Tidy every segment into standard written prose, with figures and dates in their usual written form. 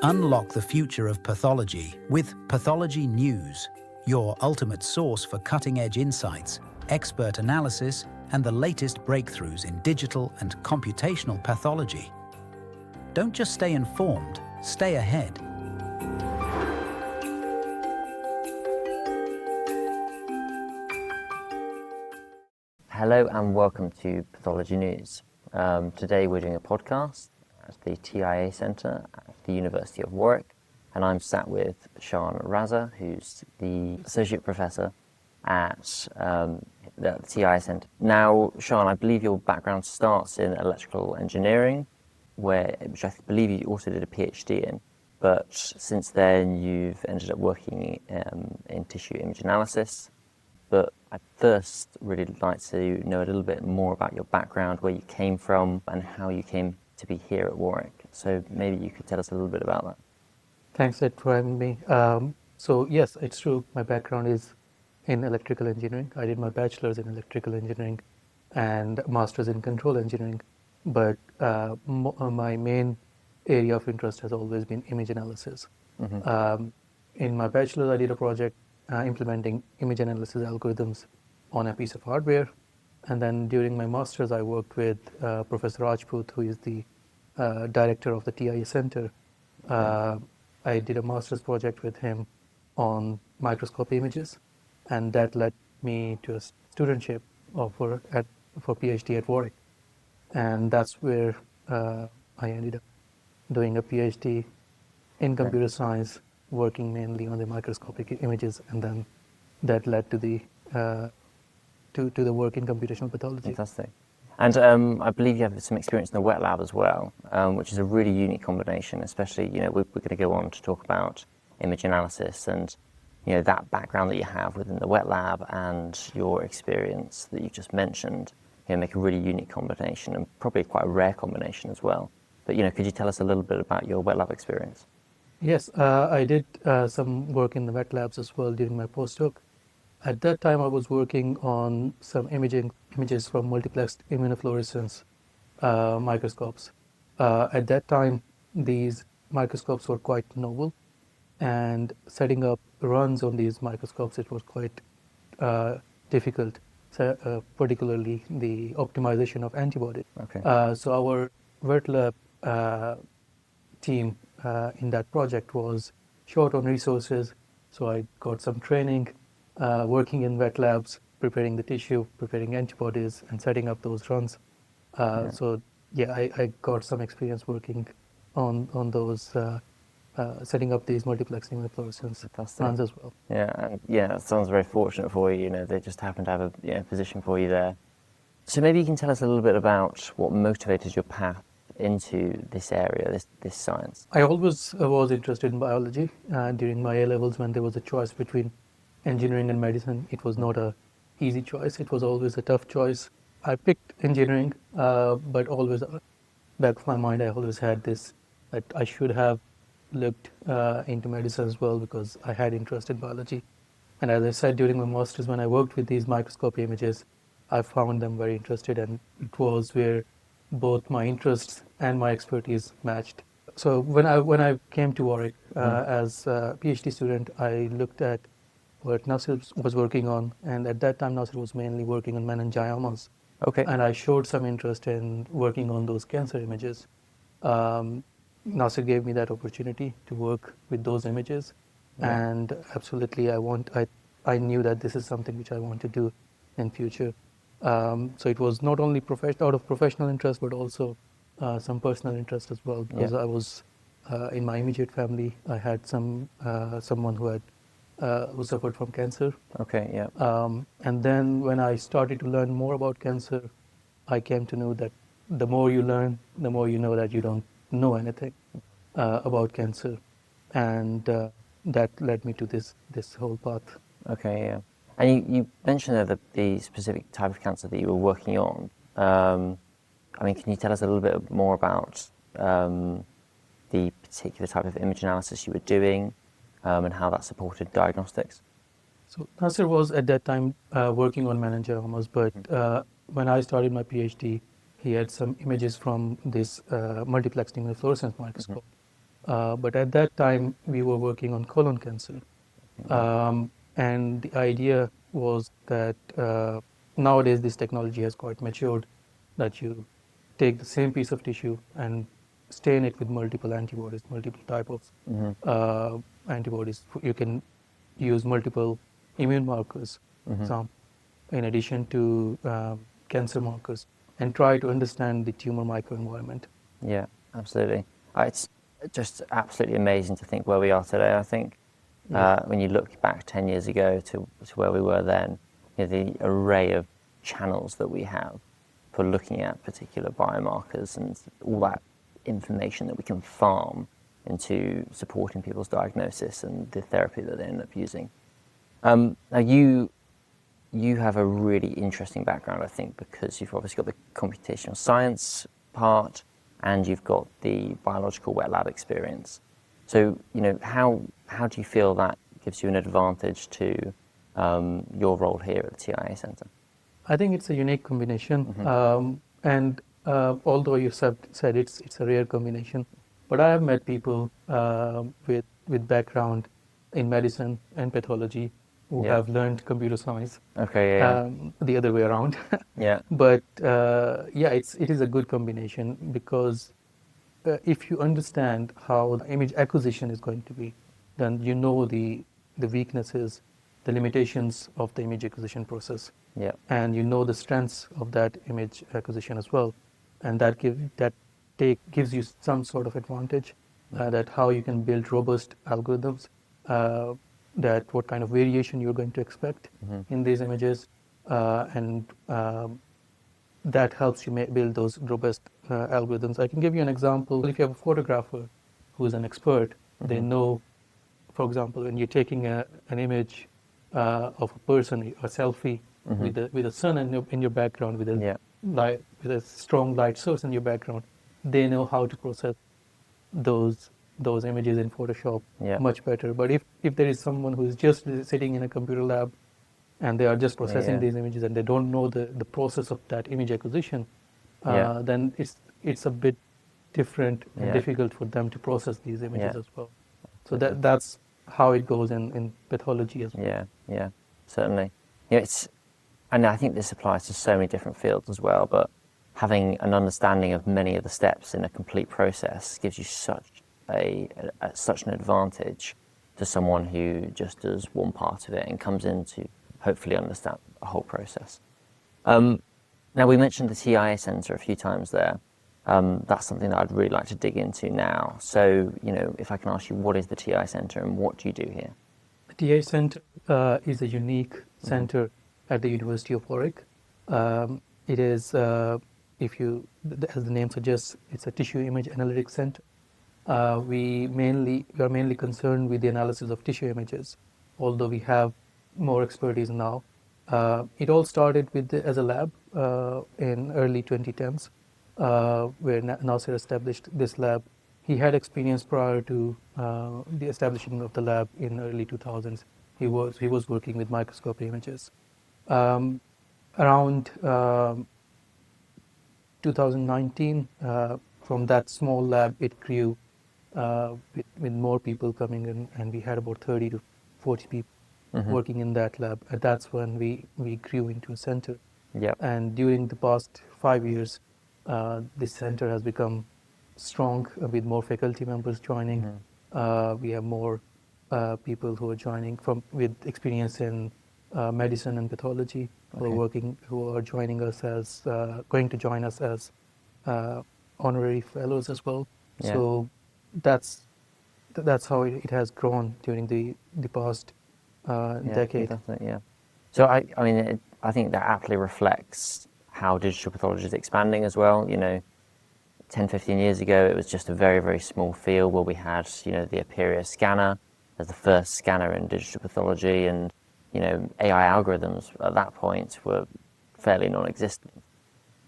Unlock the future of pathology with Pathology News, your ultimate source for cutting-edge insights, expert analysis, and the latest breakthroughs in digital and computational pathology. Don't just stay informed, stay ahead. Hello and welcome to Pathology News. Today we're doing a podcast at the TIA Centre at the University of Warwick, and I'm sat with Shan Raza, who's the Associate Professor at the TIA Centre. Now, Shan, I believe your background starts in electrical engineering, which I believe you also did a PhD in, but since then you've ended up working in tissue image analysis. But I'd first really like to know a little bit more about your background, where you came from, and how you came to be here at Warwick. So maybe you could tell us a little bit about that. Thanks, Ed, for having me. So yes, it's true. My background is in electrical engineering. I did my bachelor's in electrical engineering and master's in control engineering. But my main area of interest has always been image analysis. Mm-hmm. In my bachelor's, I did a project implementing image analysis algorithms on a piece of hardware. And then during my master's, I worked with Professor Rajput, who is the director of the TIA Centre. I did a master's project with him on microscope images, and that led me to a studentship offer for PhD at Warwick. And that's where I ended up doing a PhD in computer science, working mainly on the microscopic images, and then that led to the to the work in computational pathology. Fantastic. And I believe you have some experience in the wet lab as well, which is a really unique combination, especially, we're going to go on to talk about image analysis and, that background that you have within the wet lab and your experience that you just mentioned, make a really unique combination, and probably quite a rare combination as well. But, could you tell us a little bit about your wet lab experience? Yes, I did some work in the wet labs as well during my postdoc. At that time, I was working on some images from multiplexed immunofluorescence microscopes. At that time, these microscopes were quite novel, and setting up runs on these microscopes, it was quite difficult, particularly the optimization of antibodies. Okay. So our wet lab team in that project was short on resources, so I got some training working in wet labs, preparing the tissue, preparing antibodies, and setting up those runs. So I got some experience working on those, setting up these multiplex immunofluorescence runs as well. That sounds very fortunate for you. They just happen to have a position for you there. So maybe you can tell us a little bit about what motivated your path into this area, this science. I always was interested in biology. During my A-levels, when there was a choice between engineering and medicine, it was not a easy choice. It was always a tough choice. I picked engineering, but always back of my mind, I always had this that I should have looked into medicine as well, because I had interest in biology. And as I said, during my master's, when I worked with these microscope images, I found them very interested, and it was where both my interests and my expertise matched. So when I came to Warwick as a PhD student, I looked at what Nasir was working on, and at that time Nasir was mainly working on meningiomas. Okay. And I showed some interest in working on those cancer images. Nasir gave me that opportunity to work with those images, and absolutely I knew that this is something which I want to do in future. So it was not only out of professional interest, but also some personal interest as well, because I was in my immediate family, I had someone who suffered from cancer. Okay, yeah. And then when I started to learn more about cancer, I came to know that the more you learn, the more you know that you don't know anything about cancer, and that led me to this whole path. Okay, yeah. And you mentioned there the specific type of cancer that you were working on. Can you tell us a little bit more about the particular type of image analysis you were doing, and how that supported diagnostics? So Nasir was at that time working on meningiomas, but when I started my PhD, he had some images from this multiplexed immunofluorescence microscope. But at that time, we were working on colon cancer. And the idea was that nowadays this technology has quite matured, that you take the same piece of tissue and stain it with multiple antibodies, multiple type of antibodies. You can use multiple immune markers, some in addition to cancer markers, and try to understand the tumor microenvironment. Yeah, absolutely. It's just absolutely amazing to think where we are today. I think when you look back 10 years ago to where we were then, you know, the array of channels that we have for looking at particular biomarkers and all that information that we can farm into supporting people's diagnosis and the therapy that they end up using. Now you have a really interesting background, I think, because you've obviously got the computational science part and you've got the biological wet lab experience. So, you know, how do you feel that gives you an advantage to your role here at the TIA Centre? I think it's a unique combination, and although you said it's a rare combination, but I have met people with background in medicine and pathology who have learned computer science. Okay, yeah. The other way around. Yeah. But yeah, it is a good combination because if you understand how the image acquisition is going to be done, you know the weaknesses, the limitations of the image acquisition process. Yeah. And you know the strengths of that image acquisition as well, and that gives you some sort of advantage, that how you can build robust algorithms, that what kind of variation you're going to expect in these images, and that helps you build those robust algorithms. I can give you an example. If you have a photographer who's an expert, they know, for example, when you're taking an image of a person, a selfie with a sun in your background, with a light, with a strong light source in your background, they know how to process those images in Photoshop much better. But if there is someone who is just sitting in a computer lab and they are just processing these images and they don't know the process of that image acquisition, then it's a bit different and difficult for them to process these images as well. So that's how it goes in pathology as well. Yeah, certainly. You know, and I think this applies to so many different fields as well, but having an understanding of many of the steps in a complete process gives you such an advantage to someone who just does one part of it and comes in to hopefully understand the whole process. Now, we mentioned the TIA Centre a few times there. That's something that I'd really like to dig into now. So, you know, if I can ask you, what is the TIA Centre and what do you do here? The TIA Centre is a unique centre at the University of Warwick. It is, as the name suggests, it's a tissue image analytics centre. We are mainly concerned with the analysis of tissue images, although we have more expertise now. It all started as a lab in early 2010s, where Nasser established this lab. He had experience prior to the establishing of the lab in early 2000s. He was working with microscopy images. Around 2019, from that small lab, it grew with more people coming in, and we had about 30 to 40 people working in that lab. And that's when we grew into a center. And during the past 5 years, this center has become strong with more faculty members joining. We have more people who are joining with experience in medicine and pathology, who are joining us as going to join us as honorary fellows as well. So that's how it has grown during the past decade. Definitely, yeah. So I think that aptly reflects how digital pathology is expanding as well. You know, 10, 15 years ago, it was just a very, very small field where we had, you know, the Aperia scanner as the first scanner in digital pathology, and, you know, AI algorithms at that point were fairly non-existent.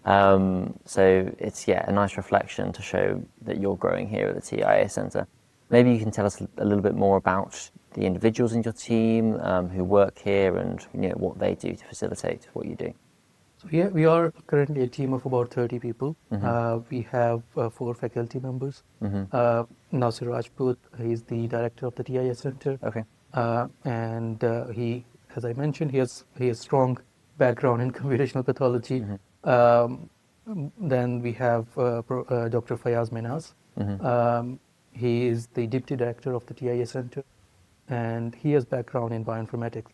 So it's, a nice reflection to show that you're growing here at the TIA Centre. Maybe you can tell us a little bit more about the individuals in your team who work here and, you know, what they do to facilitate what you do. We are currently a team of about 30 people. Mm-hmm. We have 4 faculty members. Mm-hmm. Nasir Rajput, he's the director of the TIA Center. Okay. And he, as I mentioned, he has strong background in computational pathology. Mm-hmm. Then we have Dr. Fayaz Menaz. Mm-hmm. He is the deputy director of the TIA Center, and he has background in bioinformatics.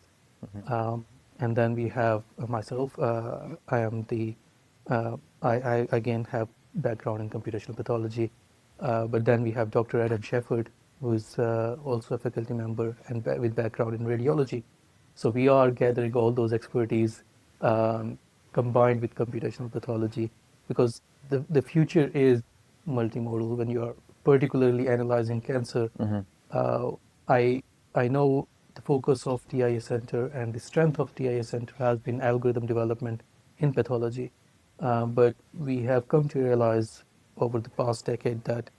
Mm-hmm. And then we have myself. I am the I again have background in computational pathology, but then we have Dr. Adam Shepard, who is also a faculty member and with background in radiology. So we are gathering all those expertise combined with computational pathology, because the future is multimodal. When you are particularly analyzing cancer, Mm-hmm. I I know the focus of TIA Center and the strength of TIA Center has been algorithm development in pathology, but we have come to realize over the past decade that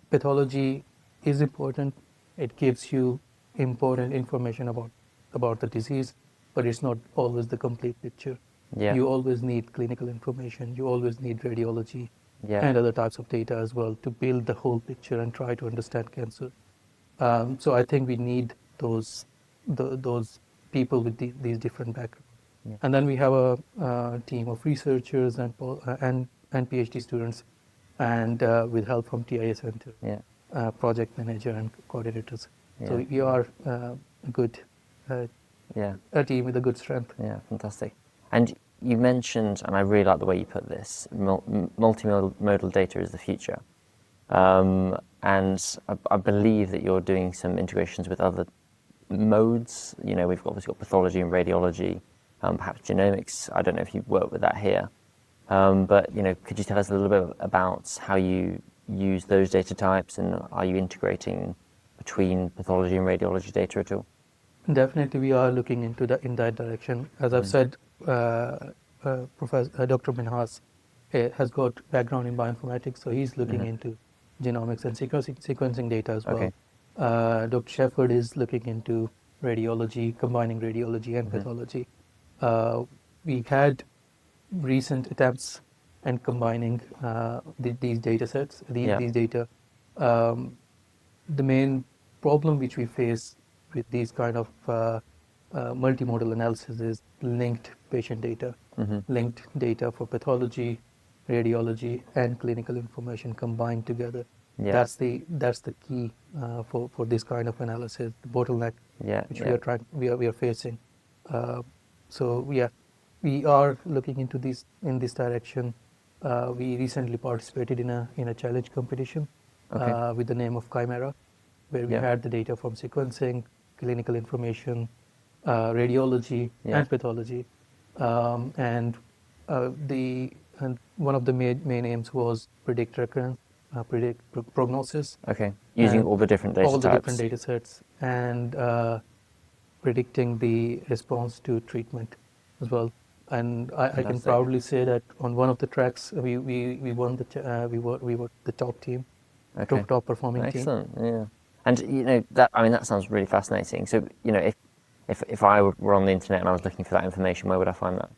pathology is important. It gives you important information about the disease, but it's not always the complete picture. Yeah. You always need clinical information. You always need radiology Yeah. and other types of data as well to build the whole picture and try to understand cancer. So I think we need those people with these different backgrounds. Yeah. And then we have a team of researchers and PhD students, and with help from TIA Center, Yeah. project manager and coordinators. So Yeah. we are a good Yeah. a team with a good strength. Yeah. Fantastic. And you mentioned, and I really like the way you put this, multimodal data is the future. And I believe that you're doing some integrations with other modes. You know, we've obviously got pathology and radiology, perhaps genomics. I don't know if you work with that here. But, you know, could you tell us a little bit about how you use those data types, and are you integrating between pathology and radiology data at all? Definitely, we are looking into in that direction. As I've said, Professor Dr. Minhas has got background in bioinformatics, so he's looking into genomics and sequencing data as well. Okay. Dr. Shepard is looking into radiology, combining radiology and pathology. We had recent attempts and combining these data sets, Yeah. these data. The main problem which we face with these kind of multimodal analysis is linked patient data, linked data for pathology, radiology, and clinical information combined together. Yeah. That's the key for this kind of analysis, the bottleneck Yeah. which Yeah. we are facing. So yeah, we are looking into this direction. We recently participated in a challenge competition Okay. with the name of CHIMERA, where we Yeah. had the data from sequencing, clinical information, radiology, Yeah. and pathology. And one of the main aims was predict recurrence, predict prognosis, Okay. Using and all the different data all the different types. data sets, and predicting the response to treatment as well. And I can Fantastic. proudly say that on one of the tracks we won we were the top team, Okay. top performing team. Excellent. Yeah. And you know that sounds really fascinating. So you know, if I were on the internet and I was looking for that information, where would I find that?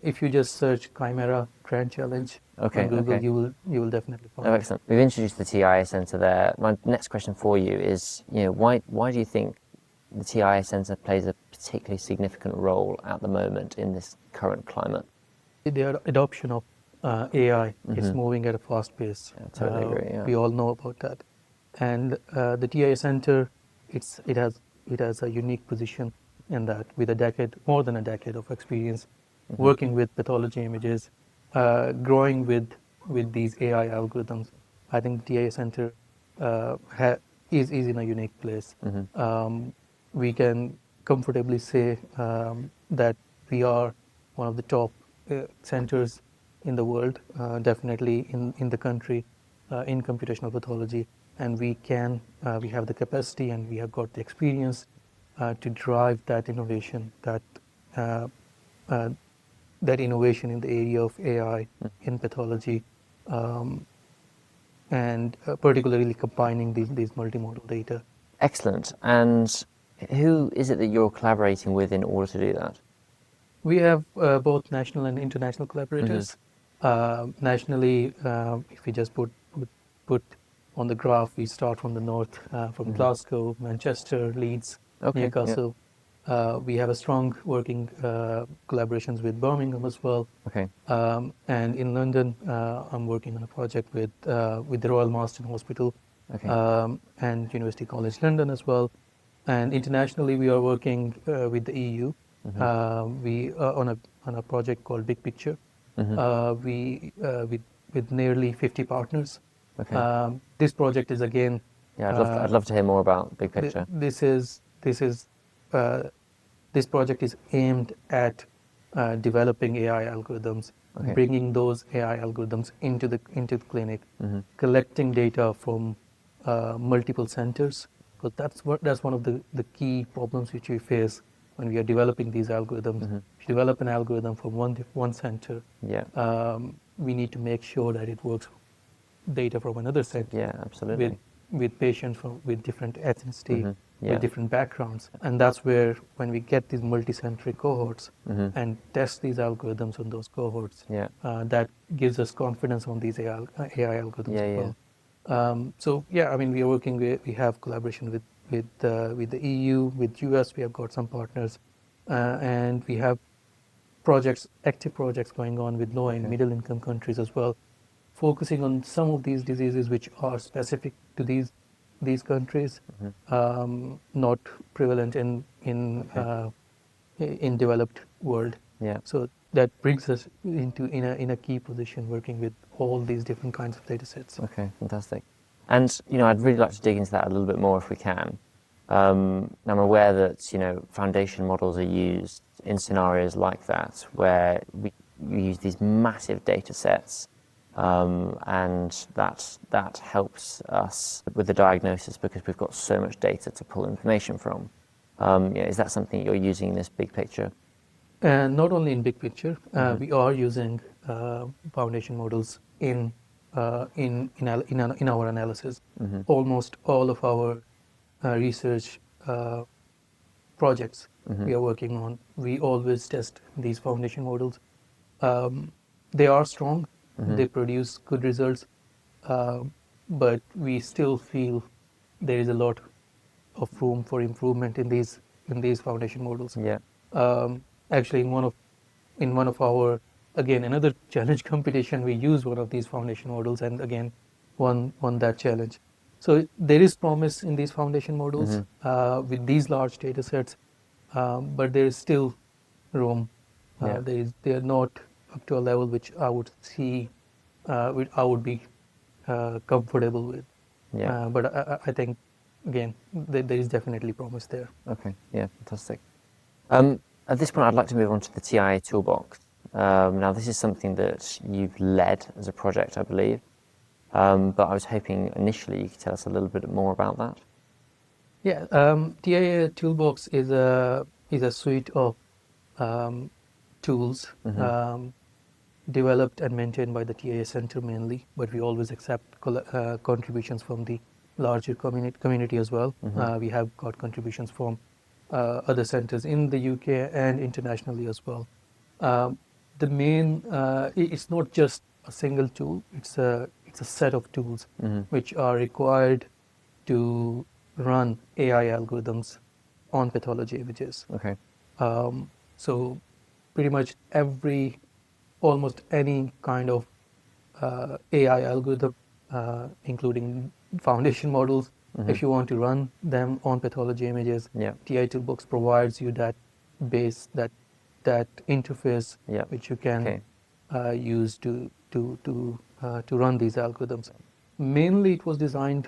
If you just search CHIMERA Grand Challenge Okay. on Google, Okay. you will definitely find Oh, it. excellent. We've introduced the TIA Centre there. My next question for you is, you know, why do you think the TIA Centre plays a particularly significant role at the moment in this current climate? The adoption of AI is moving at a fast pace. I totally agree. Yeah. We all know about that, and the TIA Center, it has a unique position in that, with more than a decade of experience working with pathology images, growing with these AI algorithms. I think TIA Center is in a unique place. We can comfortably say that we are one of the top centers in the world, definitely in the country, in computational pathology, and we have the capacity and we have got the experience to drive that innovation, uh, that innovation in the area of AI in pathology, and particularly combining these multimodal data. Excellent. And who is it that you're collaborating with in order to do that? We have both national and international collaborators. Nationally, if we just put on the graph, we start from the north, from Glasgow, Manchester, Leeds, Okay. Yeah. Newcastle. We have a strong working collaborations with Birmingham as well. Okay. And in London, I'm working on a project with the Royal Marsden Hospital Okay. and University College London as well. And internationally, we are working with the EU. We on a project called Big Picture. We with nearly 50 partners. Okay. This project is again. Yeah, I'd love to hear more about big picture. Uh, this project is aimed at developing AI algorithms, Okay. bringing those AI algorithms into the clinic, collecting data from multiple centers, because that's one of the key problems which we face when we are developing these algorithms. If you develop an algorithm from one center, Yeah. we need to make sure that it works data from another center Yeah, absolutely. with patients with different ethnicity, Yeah. with different backgrounds. And that's where, when we get these multicentric cohorts and test these algorithms on those cohorts, Yeah. that gives us confidence on these AI algorithms Yeah, as yeah. well. So yeah, I mean, we have collaboration with the EU, with US. We have got some partners, and we have active projects going on with low and middle income countries as well, focusing on some of these diseases which are specific to these countries, not prevalent in developed world. Yeah. So that brings us in a key position, working with all these different kinds of data sets. Okay, fantastic. And, I'd really like to dig into that a little bit more if we can. I'm aware that, foundation models are used in scenarios like that, where we use these massive data sets, and that helps us with the diagnosis because we've got so much data to pull information from. Is that something you're using in this big picture? And not only in big picture, we are using foundation models in our analysis. Almost all of our research projects we are working on, we always test these foundation models. They are strong, they produce good results, but we still feel there is a lot of room for improvement in these foundation models. Yeah. Actually, in one of our, again, another challenge competition, we used one of these foundation models and again won that challenge. So there is promise in these foundation models with these large data sets, but there is still room. Yeah. They are not up to a level which I would see, which I would be comfortable with. Yeah. But I think, again, there is definitely promise there. Okay. Yeah. Fantastic. At this point, I'd like to move on to the TIA Toolbox. Now, this is something that you've led as a project, I believe. But I was hoping initially you could tell us a little bit more about that. Yeah, TIA Toolbox is a suite of tools developed and maintained by the TIA Center mainly, but we always accept contributions from the larger community as well. We have got contributions from other centers in the UK and internationally as well. The main, it's not just a single tool, it's a set of tools which are required to run AI algorithms on pathology images. Okay. So pretty much almost any kind of AI algorithm, including foundation models, if you want to run them on pathology images, Yeah. TIA Toolbox provides you that base, that interface, Yeah. which you can use to run these algorithms. Mainly, it was designed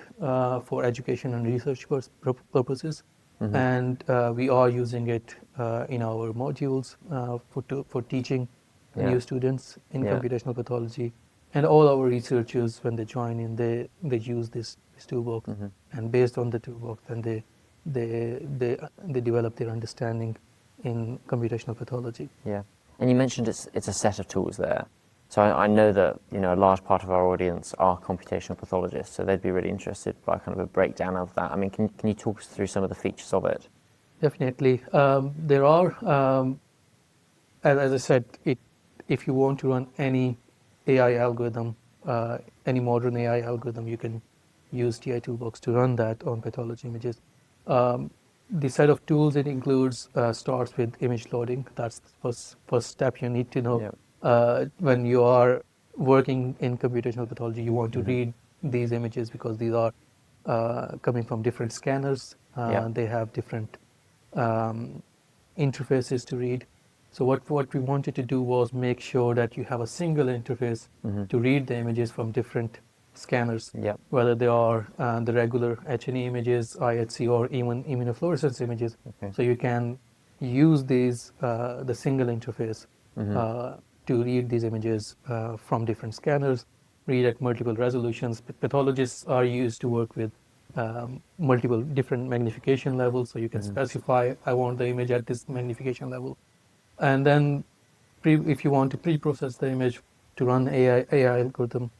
for education and research purposes, and we are using it in our modules for teaching new students in computational pathology. And all our researchers, when they join in, they use this toolbox, and based on the toolbox, then they develop their understanding in computational pathology. Yeah. And you mentioned it's a set of tools there. So I know that a large part of our audience are computational pathologists, so they'd be really interested by kind of a breakdown of that. I mean, can you talk us through some of the features of it? Definitely. There are as I said, if you want to run any AI algorithm, any modern AI algorithm, you can use TI Toolbox to run that on pathology images. The set of tools it includes starts with image loading. That's the first step you need to know. Yep. When you are working in computational pathology, you want to read these images because these are coming from different scanners. Yep. They have different um, interfaces to read. So what we wanted to do was make sure that you have a single interface to read the images from different scanners, Yep. whether they are the regular H&E images, IHC, or even immunofluorescence images. Okay. So you can use these the single interface to read these images from different scanners, read at multiple resolutions. Pathologists are used to work with multiple different magnification levels, so you can specify, I want the image at this magnification level. And then if you want to pre-process the image to run AI algorithm,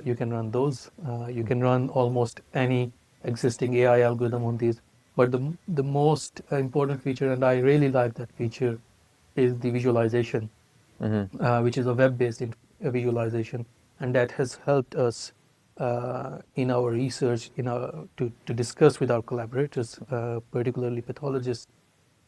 you can run those. You can run almost any existing AI algorithm on these. But the most important feature, and I really like that feature, is the visualization, which is a web-based visualization, and that has helped us in our research, to discuss with our collaborators, particularly pathologists.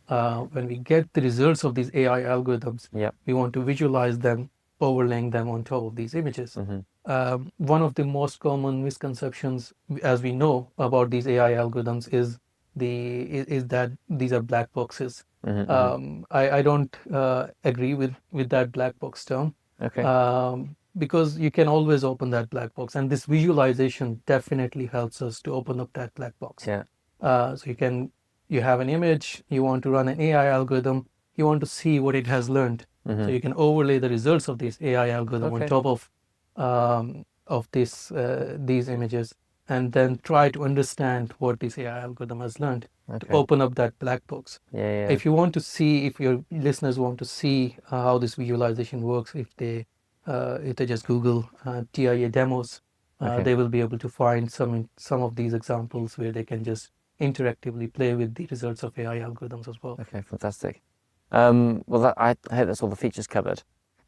When we get the results of these AI algorithms, Yep. we want to visualize them, overlaying them on top of these images. One of the most common misconceptions, as we know, about these AI algorithms is that these are black boxes. I don't agree with that black box term, Okay. because you can always open that black box, and this visualization definitely helps us to open up that black box. Yeah. So you have an image, you want to run an AI algorithm, you want to see what it has learned. So you can overlay the results of this AI algorithm on Okay. top of these images, and then try to understand what this AI algorithm has learned to Okay. open up that black box. Yeah. Yeah. If you want to see, if your listeners want to see how this visualization works, if they just Google TIA demos, Okay. they will be able to find some of these examples where they can just interactively play with the results of AI algorithms as well. Okay. Fantastic. Well, I hope that's all the features covered.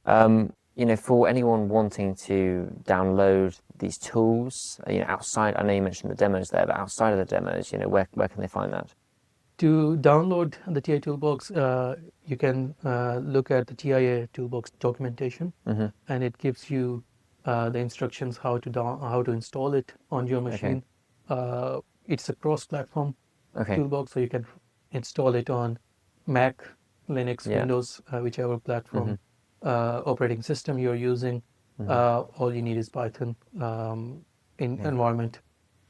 For anyone wanting to download these tools, outside, I know you mentioned the demos there, but outside of the demos, where can they find that? To download the TIA Toolbox, you can look at the TIA Toolbox documentation, and it gives you the instructions how to install it on your machine. It's a cross-platform Okay. toolbox, so you can install it on Mac, Linux, Yeah. Windows, whichever platform operating system you're using. All you need is Python environment.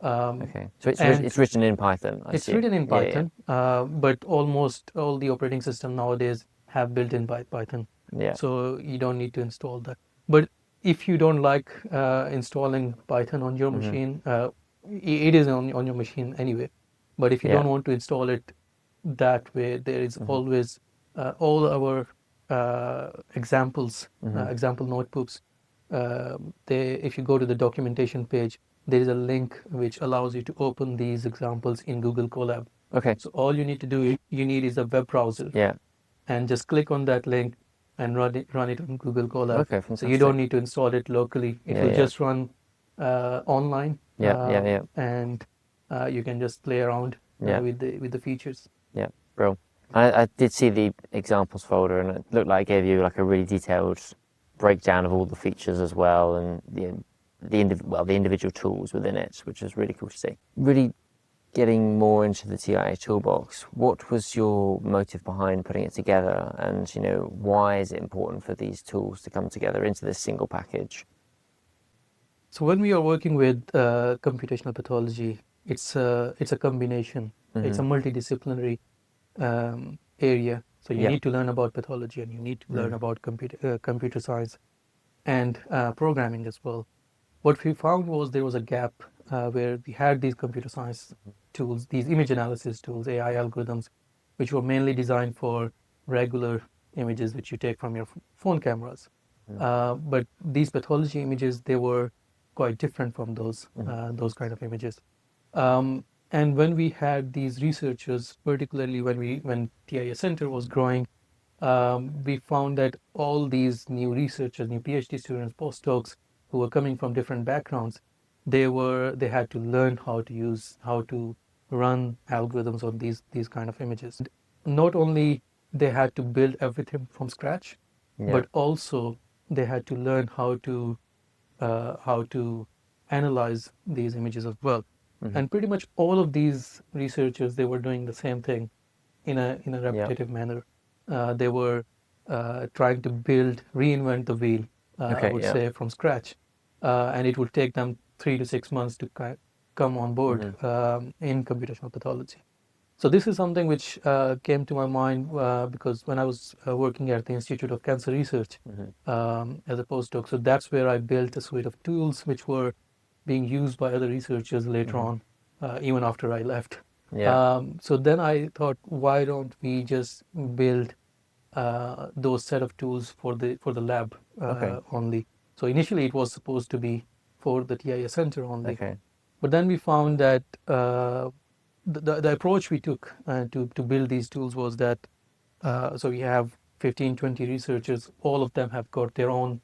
Okay. So and it's written in Python, I it's assume. written in Yeah, yeah. Python, but almost all the operating system nowadays have built-in Python, Yeah. so you don't need to install that. But if you don't like installing Python on your machine, it is on your machine anyway. But if you Yeah. don't want to install it that way, there is always all our examples, example notebooks. If you go to the documentation page, there is a link which allows you to open these examples in Google Colab. Okay. So all you need to do, you need is a web browser, Yeah. and just click on that link and run it on Google Colab. Okay. So Fantastic. you don't need to install it locally. It Yeah, will yeah. just run online, Yeah. and you can just play around Yeah. with the features. Yeah. Brilliant. I did see the examples folder, and it looked like it gave you like a really detailed breakdown of all the features as well, and the individual tools within it, which is really cool to see. Really getting more into the TIA Toolbox, what was your motive behind putting it together, and why is it important for these tools to come together into this single package? So when we are working with computational pathology, it's a combination. It's a multidisciplinary area. So you Yeah. need to learn about pathology, and you need to learn about computer science and programming as well. What we found was there was a gap where we had these computer science tools, these image analysis tools, AI algorithms, which were mainly designed for regular images which you take from your phone cameras. But these pathology images, they were quite different from those kind of images. And when we had these researchers, particularly when TIA Center was growing, we found that all these new researchers, new PhD students, postdocs who were coming from different backgrounds, they had to learn how to run algorithms on these kind of images. Not only they had to build everything from scratch, Yeah. but also they had to learn how to analyze these images as well. Mm-hmm. And pretty much all of these researchers, they were doing the same thing in a Yeah. repetitive manner. They were trying to reinvent the wheel, I Okay. would Yeah. say, from scratch, and it would take them 3 to 6 months to come on board in computational pathology. So this is something which came to my mind because when I was working at the Institute of Cancer Research as a postdoc, so that's where I built a suite of tools which were being used by other researchers later on, even after I left. Yeah. So then I thought, why don't we just build those set of tools for the lab Okay. only? So initially it was supposed to be for the TIA center only, Okay. but then we found that the approach we took to build these tools was that so we have 15, 20 researchers, all of them have got their own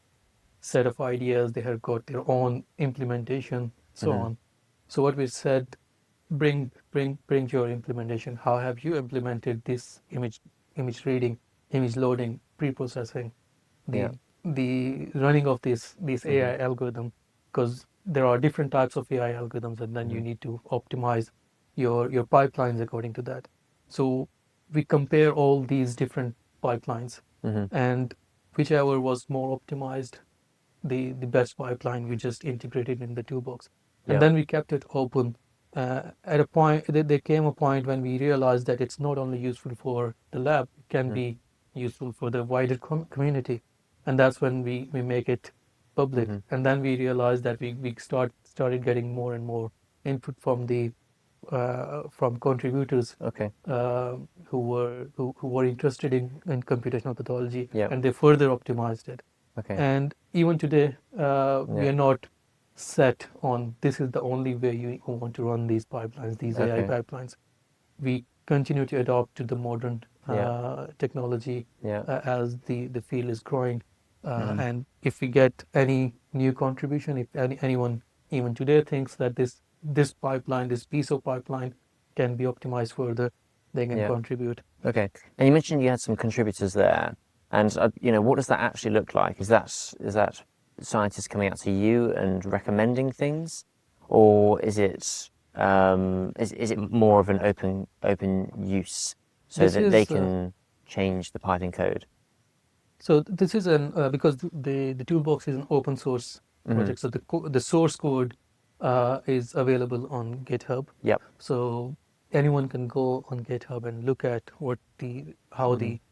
set of ideas, they have got their own implementation, so on. So what we said, bring your implementation. How have you implemented this image reading, image loading, pre-processing, Yeah. the running of this AI algorithm? Because there are different types of AI algorithms, and then you need to optimize your pipelines according to that. So we compare all these different pipelines, and whichever was more optimized, the best pipeline we just integrated in the toolbox, and Yeah. then we kept it open. At a point, there came a point when we realized that it's not only useful for the lab, it can be useful for the wider community, and that's when we make it public. And then we realized that we started getting more and more input from contributors Okay. who were interested in computational pathology, Yeah. and they further optimized it. Okay. And even today, we Yeah. are not set on this is the only way you want to run these pipelines, these AI Okay. pipelines. We continue to adopt to the modern Yeah. technology Yeah. as the field is growing. And if we get any new contribution, if anyone even today thinks that this pipeline, this piece of pipeline can be optimized further, they can Yeah. contribute. Okay. And you mentioned you had some contributors there, and what does that actually look like? Is that scientists coming out to you and recommending things, or is it is it more of an open use so This that they is can change the Python code? So this is an because the toolbox is an open source project, so the source code is available on GitHub. Yep. So anyone can go on GitHub and look at how the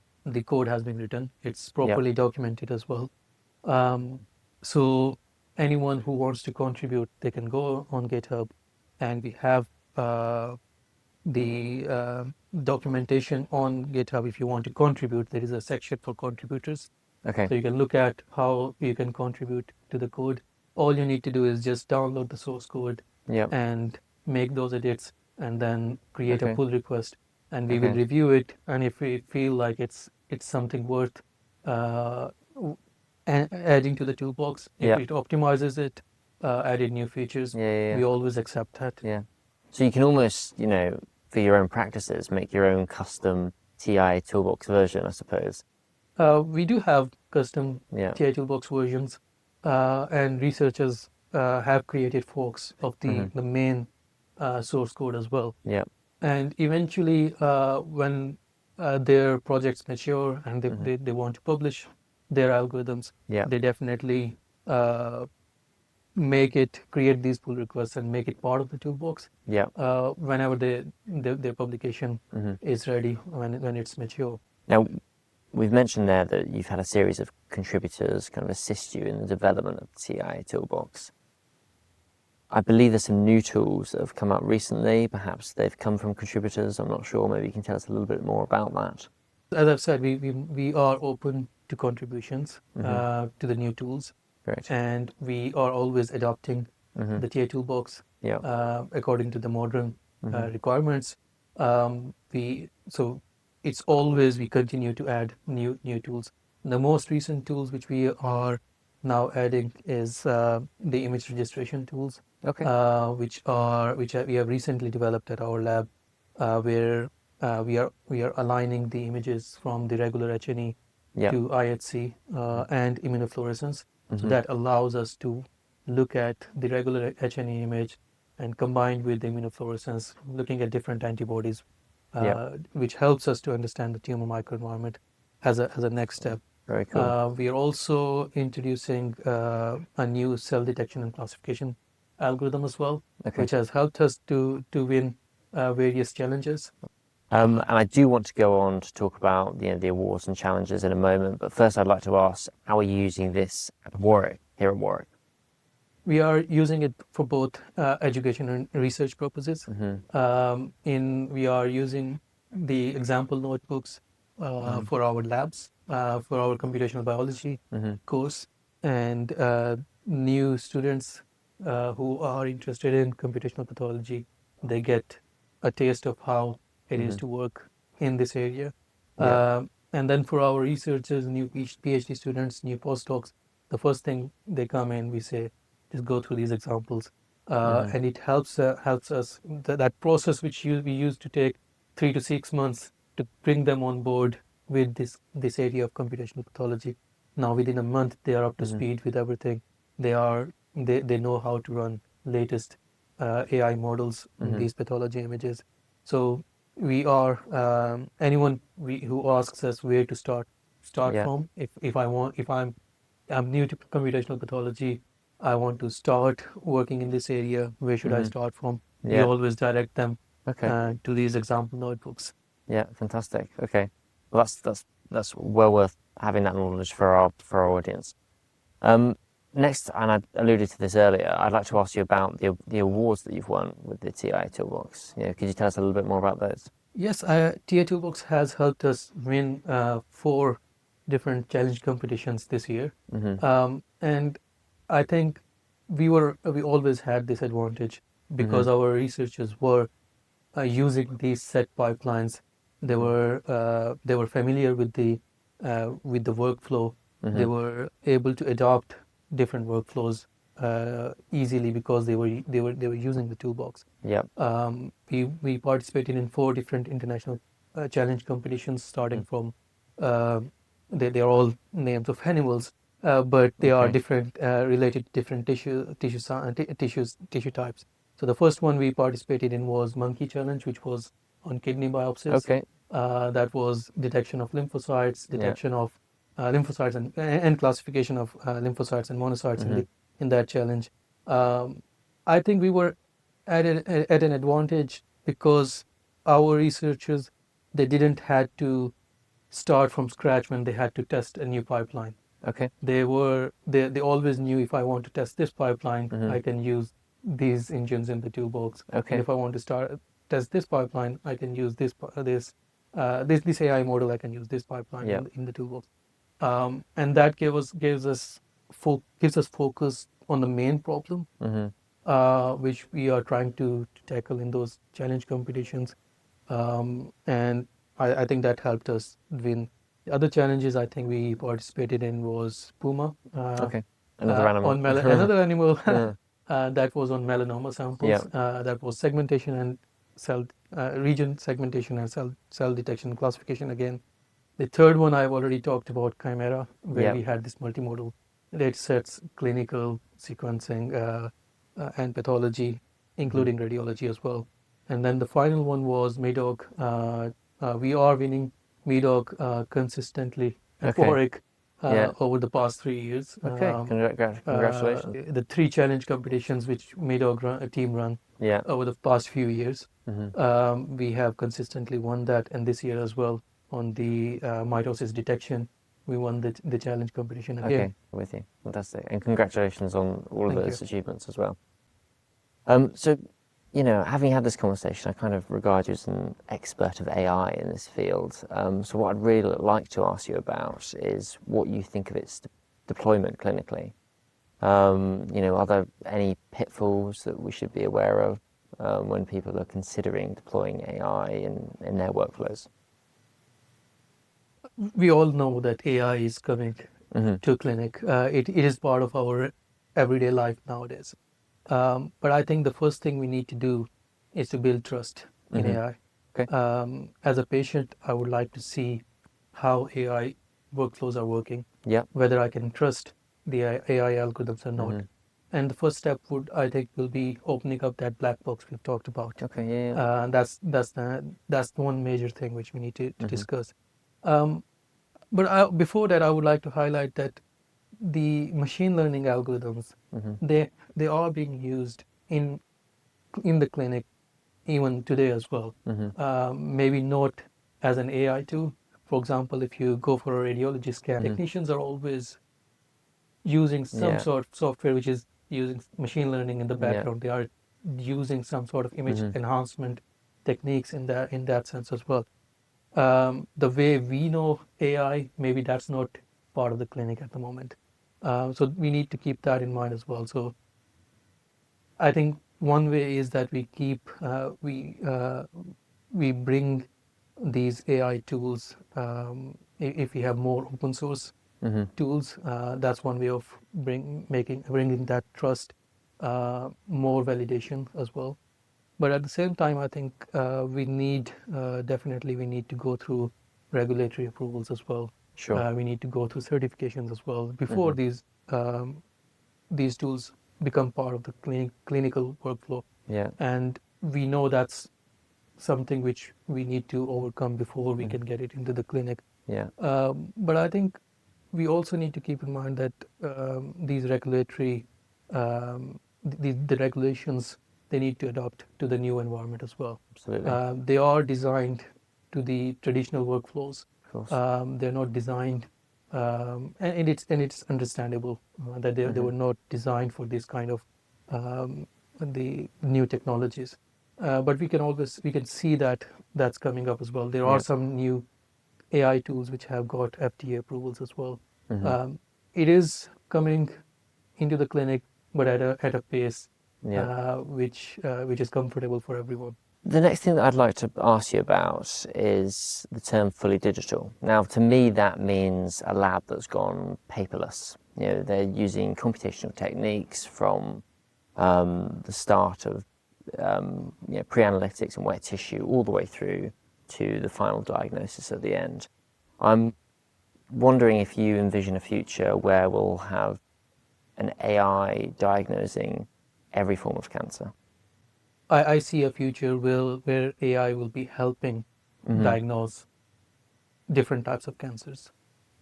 code has been written. It's properly documented as well. Um, so anyone who wants to contribute, they can go on GitHub, and we have the documentation on GitHub. If you want to contribute, there is a section for contributors. Okay. So you can look at how you can contribute to the code. All you need to do is just download the source code Yep. and make those edits, and then create a Okay. pull request, and we will Okay. review it. And if we feel like it's something worth adding to the toolbox, if Yep. it optimizes it, added new features, Yeah. we always accept that. Yeah. So you can almost, for your own practices, make your own custom TI Toolbox version, I suppose. We do have custom Yeah. TI Toolbox versions, and researchers have created forks of the main source code as well. Yeah. And eventually, when their projects mature and they want to publish their algorithms, Yeah. they definitely create these pull requests and make it part of the toolbox Yeah. whenever their publication is ready, when it's mature. Now, we've mentioned there that you've had a series of contributors kind of assist you in the development of the TI Toolbox. I believe there's some new tools that have come up recently. Perhaps they've come from contributors. I'm not sure. Maybe you can tell us a little bit more about that. As I've said, we are open to contributions to the new tools, Great. and we are always adopting the TI Toolbox Yeah. according to the modern requirements. So it's always we continue to add new tools. The most recent tools which we are now adding is the image registration tools, Okay. we have recently developed at our lab, where we are aligning the images from the regular H&E Yeah. to IHC and immunofluorescence. So Mm-hmm. that allows us to look at the regular H&E image and combined with the immunofluorescence, looking at different antibodies, Yeah. which helps us to understand the tumor microenvironment as a next step. Very cool. We are also introducing a new cell detection and classification algorithm as well, Okay. which has helped us to win various challenges. And I do want to go on to talk about the awards and challenges in a moment, but first I'd like to ask, how are you using this at Warwick, here at Warwick? We are using it for both education and research purposes. We are using the example notebooks for our labs, for our computational biology course, and new students who are interested in computational pathology, they get a taste of how it is to work in this area. Yeah. And then for our researchers, new PhD students, new postdocs, the first thing they come in, we say, just go through these examples, and it helps us that process which we used to take 3 to 6 months to bring them on board with this area of computational pathology. Now within a month they are up to speed with everything. They know how to run latest AI models in these pathology images. So we are anyone who asks us where to start Yeah. from. If I'm new to computational pathology, I want to start working in this area, where should I start from? We Yeah. always direct them Okay. to these example notebooks. Yeah, fantastic. Okay. Well, that's well worth having that knowledge for our audience. Next, and I alluded to this earlier, I'd like to ask you about the awards that you've won with the TIA Toolbox. Could you tell us a little bit more about those? Yes, TIA Toolbox has helped us win 4 different challenge competitions this year, and I think we always had this advantage because our researchers were using these set pipelines. They were familiar with the workflow. They were able to adopt different workflows easily because they were using the toolbox. Yeah. We participated in 4 different international challenge competitions, starting from uh, they are all names of animals, but they are Okay. different, related to different tissue types. So the first one we participated in was monkey challenge, which was on kidney biopsies. Okay. That was detection of lymphocytes, Yeah. detection of lymphocytes, and classification of lymphocytes and monocytes in that challenge. I think we were at an advantage because our researchers, they didn't had to start from scratch when they had to test a new pipeline. Okay. They always knew, if I want to test this pipeline, I can use these engines in the toolbox. Okay. And if I want to test this pipeline, I can use this AI model. I can use this pipeline Yeah. in the toolbox. And that gives us focus on the main problem, which we are trying to tackle in those challenge competitions. And I think that helped us win. The other challenges I think we participated in was Puma. Okay. Another animal. Another animal Yeah. that was on melanoma samples. Yeah. That was segmentation and cell region segmentation and cell detection and classification again. The third one I've already talked about, CHIMERA, where Yeah. we had this multimodal data sets, clinical sequencing, and pathology, including radiology as well. And then the final one was MEDOC. We are winning MEDOC consistently at Okay. Warwick Yeah. over the past 3 years. Okay. Congratulations. The 3 challenge competitions which MEDOC team run Yeah. over the past few years, we have consistently won that, and this year as well on the mitosis detection, we won the challenge competition again. Okay, I'm with you. Fantastic. And congratulations on all of Thank those you. achievements as well. So, having had this conversation, I kind of regard you as an expert of AI in this field. So what I'd really like to ask you about is what you think of its deployment clinically. Are there any pitfalls that we should be aware of when people are considering deploying AI in their workflows? we all know that AI is coming to clinic. It is part of our everyday life nowadays. But I think the first thing we need to do is to build trust in AI. Okay. As a patient, I would like to see how AI workflows are working, Yeah. whether I can trust the AI algorithms or not. And the first step would, I think, will be opening up that black box we've talked about. Okay. Yeah. That's the one major thing which we need to discuss. But before that, I would like to highlight that the machine learning algorithms, they are being used in the clinic even today as well. Maybe not as an AI tool. For example, if you go for a radiology scan, technicians are always using some Yeah. sort of software which is using machine learning in the Yeah. background. They are using some sort of image enhancement techniques in that sense as well. The way we know AI, maybe that's not part of the clinic at the moment. So we need to keep that in mind as well. So I think one way is that we bring these AI tools. If we have more open source tools, that's one way of bringing that trust, more validation as well. But at the same time, I think definitely we need to go through regulatory approvals as well. Sure. We need to go through certifications as well before these tools become part of the clinical workflow. Yeah. And we know that's something which we need to overcome before we can get it into the clinic. Yeah. But I think we also need to keep in mind that these regulatory, the regulations, they need to adapt to the new environment as well. Absolutely. They are designed to the traditional workflows. Of course. They're not designed, and it's understandable that they were not designed for this kind of the new technologies. But we can see that that's coming up as well. There are some new AI tools which have got FDA approvals as well. It is coming into the clinic, but at a pace which is comfortable for everyone. The next thing that I'd like to ask you about is the term fully digital. Now, to me, that means a lab that's gone paperless. You know, they're using computational techniques from the start of pre-analytics and wet tissue all the way through to the final diagnosis at the end. I'm wondering if you envision a future where we'll have an AI diagnosing every form of cancer. I see a future where AI will be helping diagnose different types of cancers.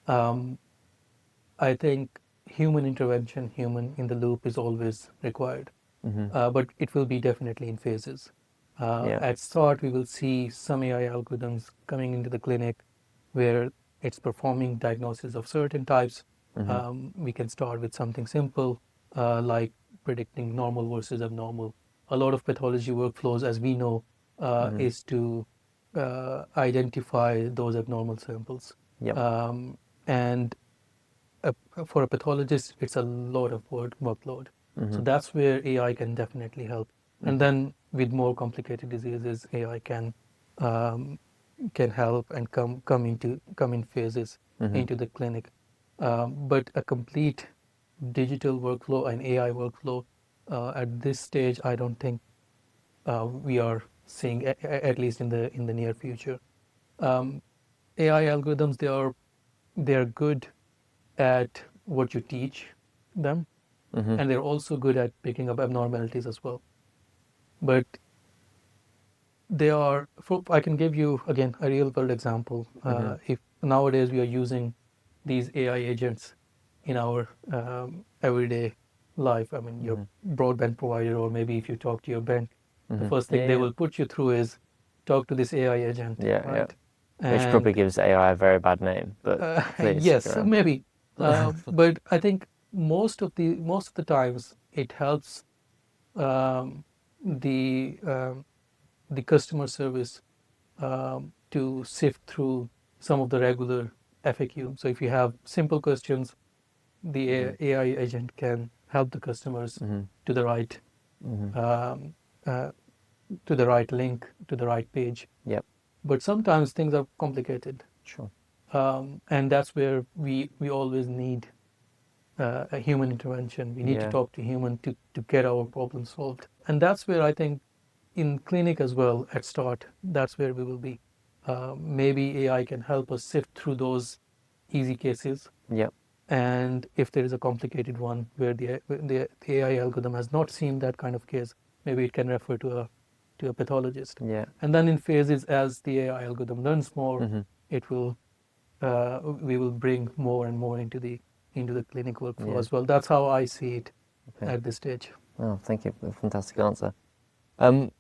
I think human intervention, human in the loop is always required, but it will be definitely in phases. At start, we will see some AI algorithms coming into the clinic where it's performing diagnosis of certain types. We can start with something simple like predicting normal versus abnormal. A lot of pathology workflows, as we know, is to identify those abnormal samples. Yep. And for a pathologist, it's a lot of workload. So that's where AI can definitely help. And then with more complicated diseases, AI can help and come in phases into the clinic. But a complete digital workflow and AI workflow at this stage, I don't think we are seeing, at least in the near future. AI algorithms, they are good at what you teach them, and they're also good at picking up abnormalities as well. But I can give you again a real world example. If nowadays we are using these AI agents in our everyday life, I mean, your broadband provider, or maybe if you talk to your bank, the first thing they will put you through is talk to this AI agent, right? Which probably gives AI a very bad name, but please. Yes, maybe. But I think most of the times it helps the customer service to sift through some of the regular FAQ. So if you have simple questions, the AI agent can help the customers to the right link, to the right page. Yep. But sometimes things are complicated. Sure. And that's where we always need a human intervention. We need to Yeah. talk to human to get our problem solved. And that's where I think in clinic as well at start, that's where we will be. Maybe AI can help us sift through those easy cases. Yeah. And if there is a complicated one where the AI algorithm has not seen that kind of case, maybe it can refer to a pathologist. Yeah. And then in phases, as the AI algorithm learns more, Mm-hmm. it will we will bring more and more into the clinic workflow Yeah. as well. That's how I see it Okay. at this stage. Oh, thank you. A fantastic answer. To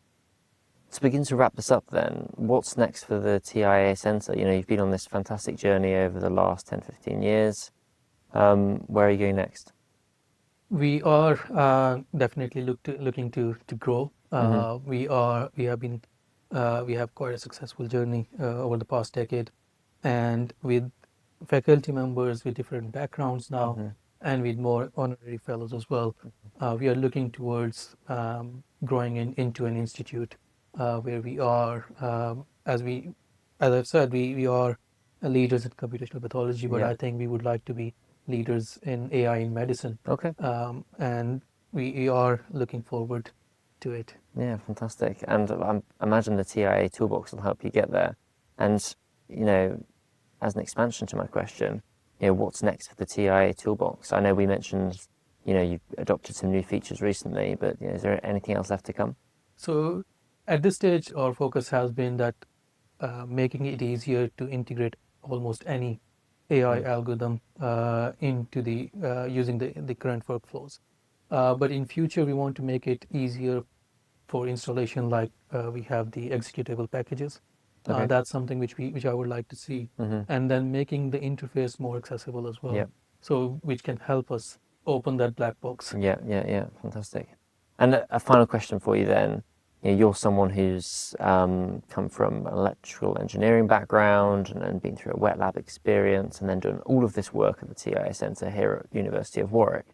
begin to wrap this up then, what's next for the TIA Centre? You know, you've been on this fantastic journey over the last 10, 15 years. Where are you going next? We are definitely looking to grow. Mm-hmm. We have quite a successful journey over the past decade, and with faculty members with different backgrounds now, Mm-hmm. and with more honorary fellows as well, we are looking towards growing into an institute where we are, as I've said, we are leaders in computational pathology, but Yeah. I think we would like to be leaders in AI in medicine, Okay. and we are looking forward to it. Yeah, fantastic. And I imagine the TIA Toolbox will help you get there. And, you know, as an expansion to my question, you know, what's next for the TIA Toolbox? I know we mentioned, you know, you've adopted some new features recently, but you know, is there anything else left to come? So at this stage, our focus has been that making it easier to integrate almost any AI algorithm into the using the current workflows. But in future, we want to make it easier for installation, like we have the executable packages. Okay. That's something which I would like to see, Mm-hmm. and then making the interface more accessible as well. Yeah. So which can help us open that black box. Yeah, fantastic. And a final question for you then. You know, you're someone who's come from an electrical engineering background and been through a wet lab experience and then done all of this work at the TIA Centre here at University of Warwick.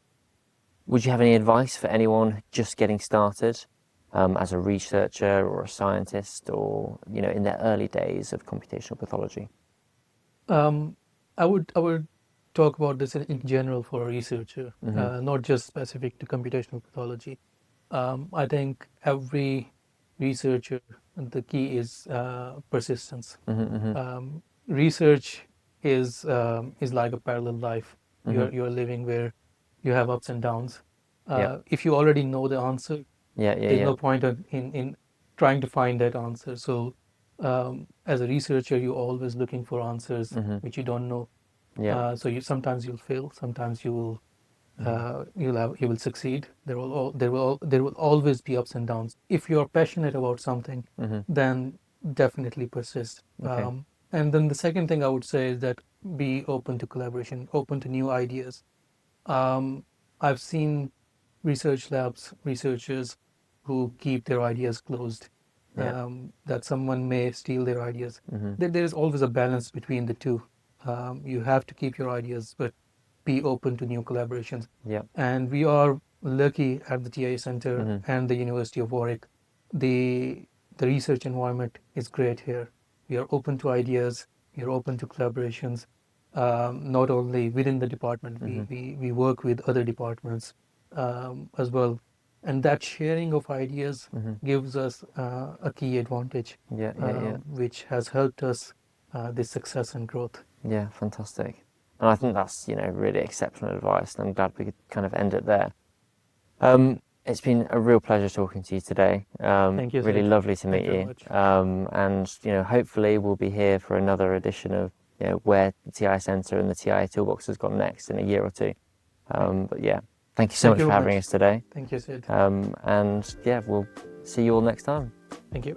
Would you have any advice for anyone just getting started as a researcher or a scientist or, you know, in their early days of computational pathology? I would talk about this in general for a researcher, not just specific to computational pathology. I think every researcher, the key is persistence. Research is like a parallel life. You're living where you have ups and downs. Yeah. If you already know the answer, there's Yeah. no point in trying to find that answer. So as a researcher, you're always looking for answers which you don't know. Yeah. So sometimes you'll fail, sometimes you will succeed. There will always be ups and downs. If you're passionate about something, then definitely persist. Okay. And then the second thing I would say is that be open to collaboration, open to new ideas. I've seen research labs, researchers who keep their ideas closed, Yeah. that someone may steal their ideas. There is always a balance between the two. You have to keep your ideas, but be open to new collaborations. Yeah. And we are lucky at the TIA Centre and the University of Warwick. The research environment is great here. We are open to ideas. We are open to collaborations. Not only within the department, we work with other departments as well. And that sharing of ideas gives us a key advantage, Yeah. which has helped us this success and growth. Yeah, fantastic. And I think that's, you know, really exceptional advice. And I'm glad we could kind of end it there. It's been a real pleasure talking to you today. Thank you, Really Sid. lovely to meet Thank you very you. much. And, you know, hopefully we'll be here for another edition of, you know, where the TI Centre and the TI Toolbox has gone next in a year or two. But yeah, thank you so much for having us today. Thank you, Sid. And yeah, we'll see you all next time. Thank you.